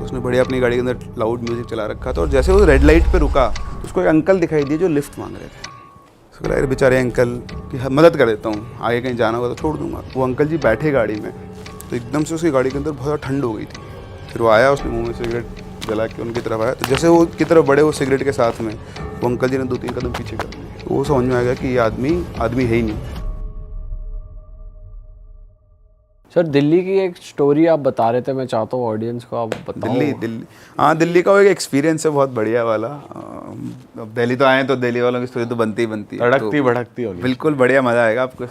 उसने बढ़िया अपनी गाड़ी के अंदर लाउड म्यूज़िक चला रखा था और जैसे वो रेड लाइट पे रुका तो उसको एक अंकल दिखाई दिए जो लिफ्ट मांग रहे थे। उसको लगा बेचारे अंकल की मदद कर देता हूँ, आगे कहीं जाना होगा तो छोड़ दूंगा। वो अंकल जी बैठे गाड़ी में तो एकदम से उसकी गाड़ी के अंदर बहुत ज़्यादा ठंड हो गई थी। फिर वो आया, उसने मुँह में सिगरेट जला के उनकी तरफ आया, तो जैसे वो की तरफ बढ़े वो सिगरेट के साथ में, वो अंकल जी ने 2-3 कदम पीछे कर दिए। तो वो समझ में आ गया कि ये आदमी है ही नहीं। सर दिल्ली की एक स्टोरी आप बता रहे थे, मैं चाहता हूँ ऑडियंस को आप बताओ। दिल्ली हाँ, दिल्ली का वो एक एक्सपीरियंस है बहुत बढ़िया वाला। अब दिल्ली तो आए तो दिल्ली वालों की स्टोरी तो बनती ही बनती है, तड़कती भड़कती होगी। बिल्कुल बढ़िया, मज़ा आएगा आपको।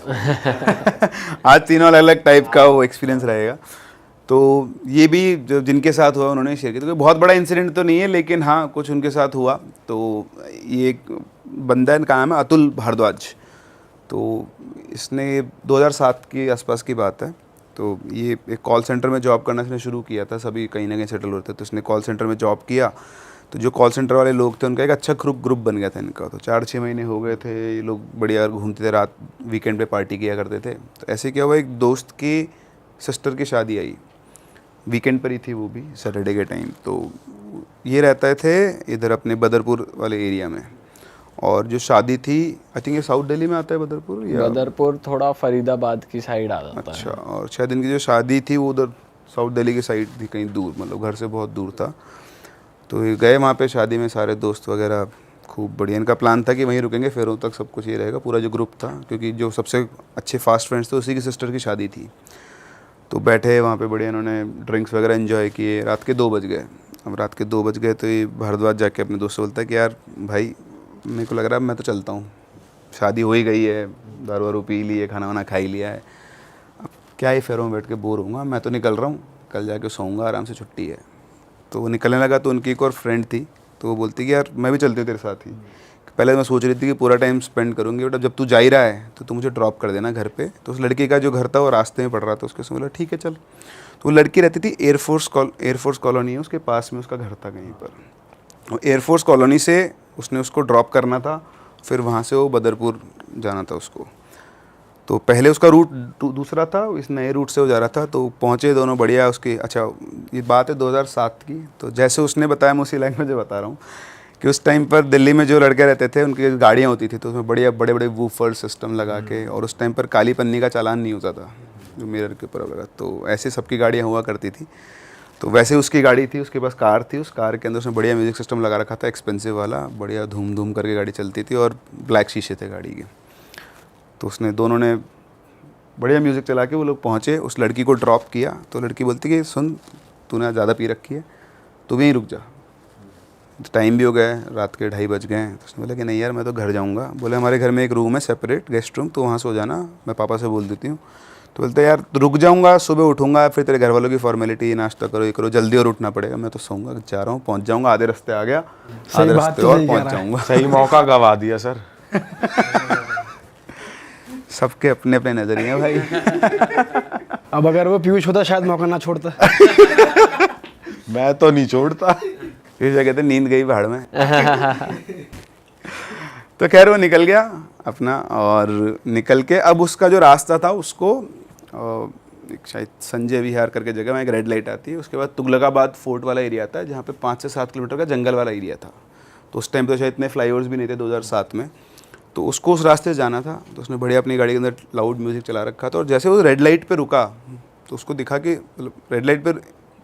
आज तीनों अलग अलग टाइप का वो एक्सपीरियंस रहेगा। तो ये भी जो जिनके साथ हुआ उन्होंने शेयर किया। तो कोई बहुत बड़ा इंसिडेंट तो नहीं है, लेकिन हाँ कुछ उनके साथ हुआ। तो ये एक बंदा का नाम है अतुल भारद्वाज। तो इसने 2007 के आसपास की बात है। तो ये एक कॉल सेंटर में जॉब करना इसने शुरू किया था। सभी कहीं ना कहीं सेटल होते तो इसने कॉल सेंटर में जॉब किया। तो जो कॉल सेंटर वाले लोग थे उनका एक अच्छा ग्रुप बन गया था इनका। तो 4-6 महीने हो गए थे, ये लोग बढ़िया घूमते थे, रात वीकेंड पे पार्टी किया करते थे। तो ऐसे क्या हुआ, एक दोस्त की सिस्टर की शादी आई, वीकेंड पर ही थी, वो भी सैटरडे के टाइम। तो ये रहते थे इधर अपने बदरपुर वाले एरिया में। और जो शादी थी, आई थिंक ये साउथ दिल्ली में आता है बदरपुर, या बदरपुर थोड़ा फरीदाबाद की साइड आ जाता है। अच्छा। और शायद इनकी जो शादी थी वो उधर साउथ दिल्ली की साइड थी, कहीं दूर, मतलब घर से बहुत दूर था। तो ये गए वहाँ पे शादी में, सारे दोस्त वगैरह खूब बढ़िया। इनका प्लान था कि वहीं रुकेंगे, फेरों तक सब कुछ ये रहेगा, पूरा जो ग्रुप था, क्योंकि जो सबसे अच्छे फास्ट फ्रेंड्स थे उसी की सिस्टर की शादी थी। तो बैठे वहाँ पे बढ़िया, इन्होंने ड्रिंक्स वगैरह एंजॉय किए। रात के 2 बज गए। अब रात के 2 बज गए तो ये भारद्वाज जाके अपने दोस्त से बोलता है कि यार भाई, मेरे को लग रहा है मैं तो चलता हूँ, शादी हो ही गई है, दारू वारू पी ली है, खाना वाना खा ही लिया है, अब क्या ही फेरों में बैठ के बोर होऊंगा, मैं तो निकल रहा हूँ, कल जाके सोऊंगा, आराम से छुट्टी है। तो वो निकलने लगा। तो उनकी एक और फ्रेंड थी, तो वो बोलती कि यार मैं भी चलती हूँ तेरे साथ ही। पहले मैं सोच रही थी कि पूरा टाइम स्पेंड करूँगी, बट अब जब तू जा ही रहा है तो तू मुझे ड्रॉप कर देना घर पे। तो उस लड़की का जो घर था वो रास्ते में पड़ रहा था, उसके से बोला ठीक है चल। तो वो लड़की रहती थी एयरफोर्स कॉलोनी है उसके पास में, उसका घर था कहीं पर। एयरफोर्स कॉलोनी से उसने उसको ड्रॉप करना था, फिर वहाँ से वो बदरपुर जाना था उसको। तो पहले उसका रूट दूसरा था, इस नए रूट से वो जा रहा था। तो पहुँचे दोनों बढ़िया उसके। अच्छा, ये बात है 2007 की। तो जैसे उसने बताया, मैं उसी लैंग्वेज में बता रहा हूँ कि उस टाइम पर दिल्ली में जो लड़के रहते थे उनकी गाड़ियाँ होती थी, तो उसमें बढ़िया बड़े बड़े वूफर सिस्टम लगा के, और उस टाइम पर काली पन्नी का चालान नहीं होता था जो मिरर के ऊपर लगा, तो ऐसे सबकी गाड़ियाँ हुआ करती थी। तो वैसे उसकी गाड़ी थी, उसके पास कार थी, उस कार के अंदर उसने बढ़िया म्यूज़िक सिस्टम लगा रखा था, एक्सपेंसिव वाला, बढ़िया धूम धूम करके गाड़ी चलती थी, और ब्लैक शीशे थे गाड़ी के। तो उसने दोनों ने बढ़िया म्यूज़िक चला के वो लोग पहुँचे, उस लड़की को ड्रॉप किया। तो लड़की बोलती कि सुन, तूने ज़्यादा पी रखी है, तू भी यहीं रुक जा, टाइम भी हो गया है, रात के 2:30 बज गए हैं। तो उसने बोला कि नहीं यार मैं तो घर जाऊँगा। बोले हमारे घर में एक रूम है सेपरेट, गेस्ट रूम, तो वहाँ सो जाना, मैं पापा से बोल देती हूँ। तो बोलते यार रुक जाऊँगा, सुबह उठूँगा, फिर तेरे घर वालों की फॉर्मेलिटी, नाश्ता करो, ये करो, जल्दी और उठना पड़ेगा, मैं तो सोऊंगा, जा रहा हूँ, पहुँच जाऊँगा, आधे रास्ते आ गया, आधे रास्ते और पहुँच जाऊँगा। सही मौका गवा दिया सर। सबके अपने अपने नजरिए हैं भाई। अब अगर वो पीयूष होता शायद मौका ना छोड़ता। मैं तो नहीं छोड़ता। इस जगह कहते नींद गई पहाड़ में। तो खैर वो निकल गया अपना, और निकल के अब उसका जो रास्ता था उसको एक शायद संजय विहार करके जगह में एक रेड लाइट आती है, उसके बाद तुगलकाबाद फोर्ट वाला एरिया आता है, जहाँ पे 5 से 7 किलोमीटर का जंगल वाला एरिया था। तो उस टाइम पे शायद इतने फ्लाईओवर्स भी नहीं थे 2007 में। तो उसको उस रास्ते से जाना था। तो उसने बढ़िया अपनी गाड़ी के अंदर लाउड म्यूज़िक चला रखा था, और जैसे वो रेड लाइट पे रुका तो उसको दिखा कि रेड लाइट पर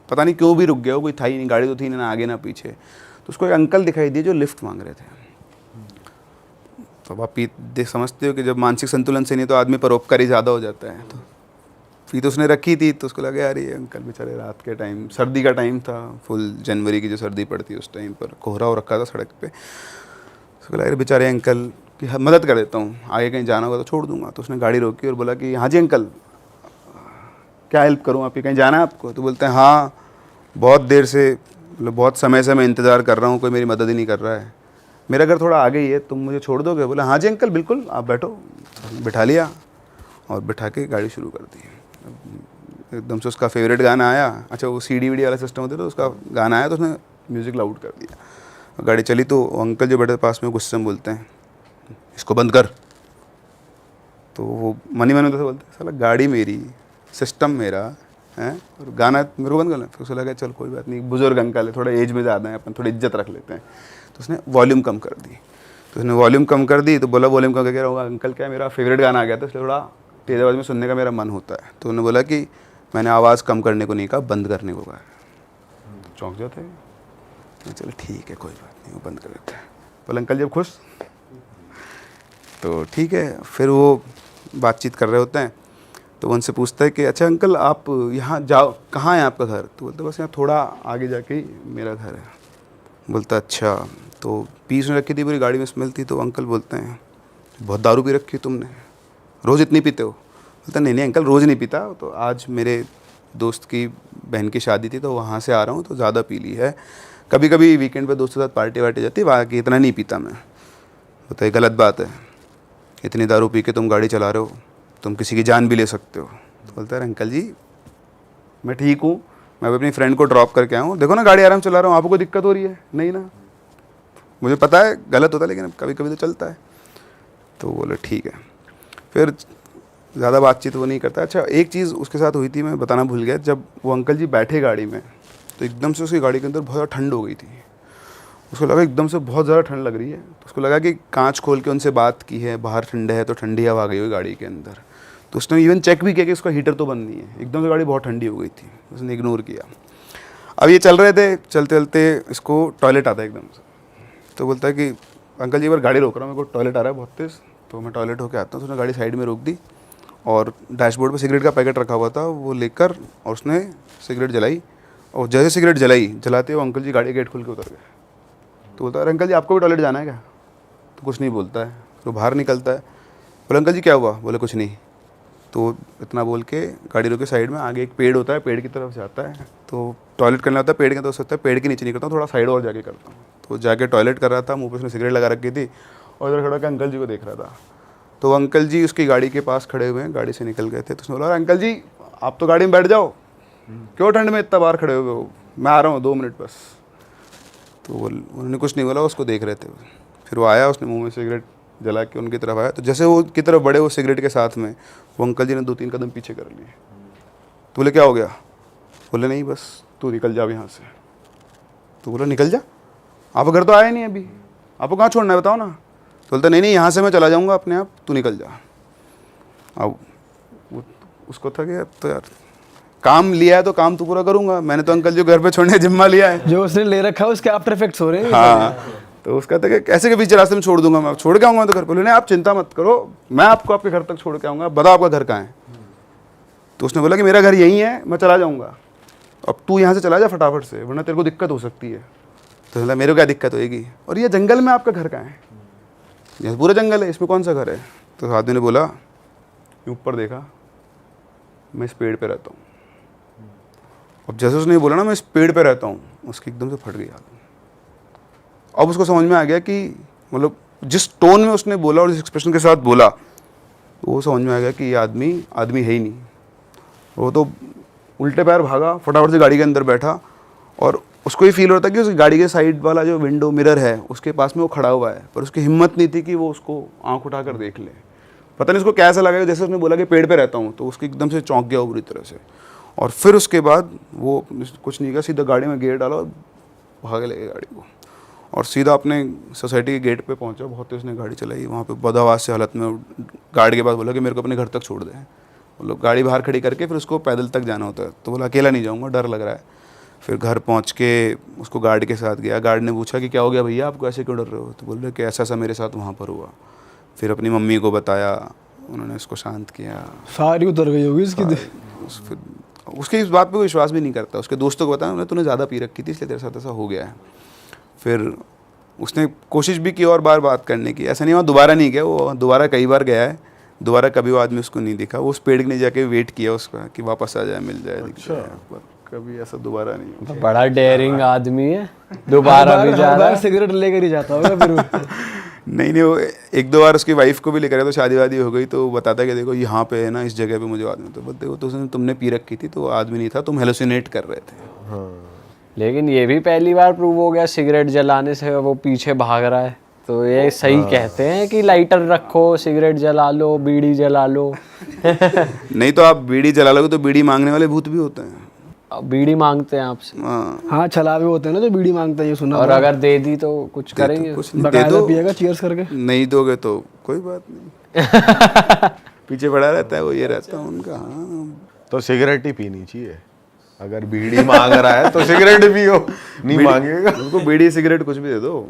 पता नहीं क्यों भी रुक गया, वो कोई था ही नहीं, गाड़ी तो थी ना आगे ना पीछे। तो उसको एक अंकल दिखाई दिए जो लिफ्ट मांग रहे थे। तो आप देख समझते हो कि जब मानसिक संतुलन से नहीं तो आदमी परोपकारी ज़्यादा हो जाता है। तो फीत उसने रखी थी, तो उसको लगा यार ये अंकल बेचारे, रात के टाइम, सर्दी का टाइम था, फुल जनवरी की जो सर्दी पड़ती है उस टाइम पर, कोहरा हो रखा था सड़क पे। उसको लगा बेचारे अंकल की मदद कर देता हूँ, आगे कहीं जाना होगा तो छोड़ दूंगा। तो उसने गाड़ी रोकी और बोला कि हाँ जी अंकल, क्या हेल्प करूँ आपकी, कहीं जाना है आपको? तो बोलते हैं हाँ, बहुत देर से, मतलब बहुत समय से मैं इंतज़ार कर रहा हूँ, कोई मेरी मदद ही नहीं कर रहा है, मेरा घर थोड़ा आगे ही है, तुम मुझे छोड़ दोगे? बोला हाँ जी अंकल बिल्कुल, आप बैठो। बिठा लिया और बिठा के गाड़ी शुरू कर दी। एकदम से उसका फेवरेट गाना आया। अच्छा, वो CD वीडी वाला सिस्टम होता है, तो उसका गाना आया तो उसने म्यूज़िक लाउड कर दिया। गाड़ी चली तो अंकल जो बैठे पास में गुस्से में बोलते हैं इसको बंद कर। तो वो मनी मन में तो बोलते हैं साला गाड़ी मेरी, सिस्टम मेरा, हैं और गाना मेरे को बंद कर लें। फिर उसे लगा चल कोई बात नहीं, बुजुर्ग अंकल है, थोड़ा एज में ज़्यादा है, अपन थोड़ी इज्जत रख लेते हैं। तो उसने वॉल्यूम कम कर दी। तो उसने वॉल्यूम कम कर दी तो बोला वॉल्यूम कम करके रहा अंकल क्या मेरा फेवरेट गाना आ गया था, इसलिए थोड़ा तेज़ आवाज़ में सुनने का मेरा मन होता है। तो उन्होंने बोला कि मैंने आवाज़ कम करने को नहीं कहा, बंद करने को कहा। चौंक जाते हैं, चलो ठीक है कोई बात नहीं, वो बंद कर देते हैं। बोला अंकल जब खुश तो ठीक है। फिर वो बातचीत कर रहे होते हैं तो वो उनसे पूछता है कि अच्छा अंकल आप यहाँ जाओ, कहाँ है आपका घर? तो बोलते बस यहाँ थोड़ा आगे जाके ही मेरा घर है। बोलता अच्छा, तो पीस में रखी थी पूरी गाड़ी में स्मेल थी। तो अंकल बोलते हैं बहुत दारू पी रखी तुमने, रोज़ इतनी पीते हो? बोलता नहीं नहीं अंकल रोज़ नहीं पीता, तो आज मेरे दोस्त की बहन की शादी थी तो वहाँ से आ रहा हूँ तो ज़्यादा पी ली है, कभी कभी वीकेंड पे दोस्तों के साथ पार्टी वार्टी जाती है, बाकी इतना नहीं पीता मैं। बोलता है गलत बात है, इतनी दारू पी के तुम गाड़ी चला रहे हो, तुम किसी की जान भी ले सकते हो। तो बोलता है अंकल जी मैं ठीक हूँ, मैं भी अपनी फ्रेंड को ड्रॉप करके आया हूँ, देखो ना गाड़ी आराम चला रहा हूँ, आपको कोई दिक्कत हो रही है? नहीं ना, मुझे पता है गलत होता है लेकिन कभी कभी तो चलता है। तो बोले ठीक है। फिर ज़्यादा बातचीत वो नहीं करता। अच्छा एक चीज़ उसके साथ हुई थी मैं बताना भूल गया, जब वो अंकल जी बैठे गाड़ी में तो एकदम से उसकी गाड़ी के अंदर बहुत ज़्यादा ठंड हो गई थी। उसको लगा एकदम से बहुत ज़्यादा ठंड लग रही है, तो उसको लगा कि कांच खोल के उनसे बात की है, बाहर ठंड है तो ठंडी हवा आ गई हुई गाड़ी के अंदर। तो उसने इवन चेक भी किया कि उसका हीटर तो बंद नहीं है, एकदम से गाड़ी बहुत ठंडी हो गई थी, उसने इग्नोर किया। अब ये चल रहे थे, चलते चलते इसको टॉयलेट आता है एकदम से। तो बोलता है कि अंकल जी एक बार गाड़ी रोक रहा हूँ, मेरे को टॉयलेट आ रहा है बहुत तेज़, तो मैं टॉयलेट होकर आता हूँ। तो उसने गाड़ी साइड में रोक दी और डैशबोर्ड पे सिगरेट का पैकेट रखा हुआ था, वो लेकर और उसने सिगरेट जलाई। और जैसे सिगरेट जलाते वो अंकल जी गाड़ी गेट खोल के उतर गए। तो बोलता है अंकल जी आपको भी टॉयलेट जाना है क्या? तो कुछ नहीं बोलता है। तो बाहर निकलता है, बोले अंकल जी क्या हुआ? बोले कुछ नहीं। तो इतना बोल के गाड़ी रोके साइड में, आगे एक पेड़ होता है, पेड़ की तरफ जाता है। तो टॉयलेट करना होता है पेड़ के तरफ सोचता है पेड़ के नीचे नहीं करता हूँ, थोड़ा साइड और जाके करता हूँ। तो जाके टॉयलेट कर रहा था, मुँह पे उसने सिगरेट लगा रखी थी और इधर खड़ा के अंकल जी को देख रहा था। तो वो अंकल जी उसकी गाड़ी के पास खड़े हुए हैं, गाड़ी से निकल गए थे। तो उसने बोला अंकल जी आप तो गाड़ी में बैठ जाओ, क्यों ठंड में इतना बाहर खड़े हुए हो, मैं आ रहा हूँ 2 मिनट बस। तो उन्होंने कुछ नहीं बोला, उसको देख रहे थे। फिर वो आया, उसने मुंह में सिगरेट जला के उनकी तरफ आया। तो जैसे वो की तरफ बढ़े वो सिगरेट के साथ में, वो अंकल जी ने 2-3 कदम पीछे कर लिए। तो बोले क्या हो गया? बोले नहीं बस तू निकल जा यहाँ से। तो बोला निकल जा, आप घर तो आए नहीं अभी, आपको कहाँ छोड़ना है बताओ ना। तो बोलता नहीं नहीं यहाँ से मैं चला जाऊँगा अपने आप, तू निकल जा। अब उसको था कि अब तो यार काम लिया है तो काम तो पूरा करूंगा, मैंने तो अंकल जी घर पे छोड़ने जिम्मा लिया है, जो उसने ले रखा है उसके आफ्टर इफेक्ट्स हो रहे हैं। हाँ। तो उसका था कि कैसे के पीछे रास्ते में छोड़ दूंगा, मैं छोड़ के आऊँगा तो घर पे। नहीं आप चिंता मत करो, मैं आपको आपके घर तक छोड़ के आऊँगा, बताओ आपका घर कहाँ है? तो उसने बोला कि मेरा घर यहीं है, मैं चला जाऊँगा, अब तू यहाँ से चला जा फटाफट से वरना तेरे को दिक्कत हो सकती है। तो बोला मेरे को क्या दिक्कत होएगी, और ये जंगल में आपका घर कहाँ है? यह पूरा जंगल है, इसमें कौन सा घर है? तो आदमी ने बोला ऊपर देखा, मैं इस पेड़ पे रहता हूँ। अब जैसे उसने बोला ना मैं इस पेड़ पे रहता हूँ, उसकी एकदम से फट गई आदमी। अब उसको समझ में आ गया कि मतलब जिस टोन में उसने बोला और जिस एक्सप्रेशन के साथ बोला, तो वो समझ में आ गया कि ये आदमी है ही नहीं। वो तो उल्टे पैर भागा, फटाफट से गाड़ी के अंदर बैठा और उसको ये फील होता कि उस गाड़ी के साइड वाला जो विंडो मिरर है उसके पास में वो खड़ा हुआ है, पर उसकी हिम्मत नहीं थी कि वो उसको आँख उठाकर देख ले। पता नहीं उसको कैसा लगा, जैसे उसने बोला कि पेड़ पे रहता हूँ तो उसकी एकदम से चौंक गया वो बुरी तरह से। और फिर उसके बाद वो कुछ नहीं किया, सीधा गाड़ी में गियर डाला और भागे लगे गाड़ी को और सीधा अपने सोसाइटी के गेट पे पहुंचा। बहुत तेज उसने गाड़ी चलाई, वहाँ पे बदहवास से हालत में गार्ड के पास बोला कि मेरे को अपने घर तक छोड़ दे। वो लोग गाड़ी बाहर खड़ी करके फिर उसको पैदल तक जाना होता है। तो बोला अकेला नहीं जाऊँगा, डर लग रहा है। फिर घर पहुँच के उसको गार्ड के साथ गया। गार्ड ने पूछा कि क्या हो गया भैया, आपको ऐसे क्यों डर रहे हो? तो बोल रहे कि ऐसा मेरे साथ वहाँ पर हुआ। फिर अपनी मम्मी को बताया, उन्होंने उसको शांत किया। सारी उतर गई होगी इसकी। फिर उसके इस बात पे कोई विश्वास भी नहीं करता। उसके दोस्तों को बताया उन्होंने तूने ज़्यादा पी रखी थी इसलिए तेरे साथ ऐसा हो गया है। फिर उसने कोशिश भी की और बार बात करने की, ऐसा नहीं हुआ दोबारा नहीं गया, वो दोबारा कई बार गया है। दोबारा कभी वो आदमी उसको नहीं दिखा। वो उस पेड़ के नीचे जाके वेट किया उसका कि वापस आ जाए, मिल जाए। अच्छा। पर कभी ऐसा दोबारा नहीं हुआ। बड़ा डेयरिंग आदमी है, दोबारा भी जा रहा है। सिगरेट लेकर ही जाता होगा फिर। नहीं वो 1-2 बार उसकी वाइफ को भी लेकर आया तो शादी वादी हो गई तो बताता है कि देखो यहाँ पे है ना, इस जगह पे मुझे आदमी। तो बोलते वो तो तुमने पी रखी थी तो आदमी नहीं था, तुम हेलुसिनेट कर रहे थे। लेकिन ये भी पहली बार प्रूव हो गया सिगरेट जलाने से वो पीछे भाग रहा है। तो ये सही कहते हैं कि लाइटर रखो, सिगरेट जला लो, बीड़ी जला लो। नहीं तो आप बीड़ी जला लोगे तो बीड़ी मांगने वाले भूत भी होते हैं। अब बीड़ी मांगते हैं आपसे, हाँ, हाँ छलावे होते हैं ना जो बीड़ी मांगता है, ये सुना और हुआ है। अगर दे दी तो कुछ करेंगे? कुछ नहीं, दे बकायदा दो। पिएगा चीयर्स करके। नहीं दोगे तो कोई बात नहीं। पीछे पड़ा रहता है वो, ये रहता है उनका। हाँ, तो सिगरेट ही पीनी चाहिए। अगर बीड़ी मांग रहा है तो सिगरेट पियो, नहीं मांगेगा। उनको बीड़ी सिगरेट कुछ भी दे दो।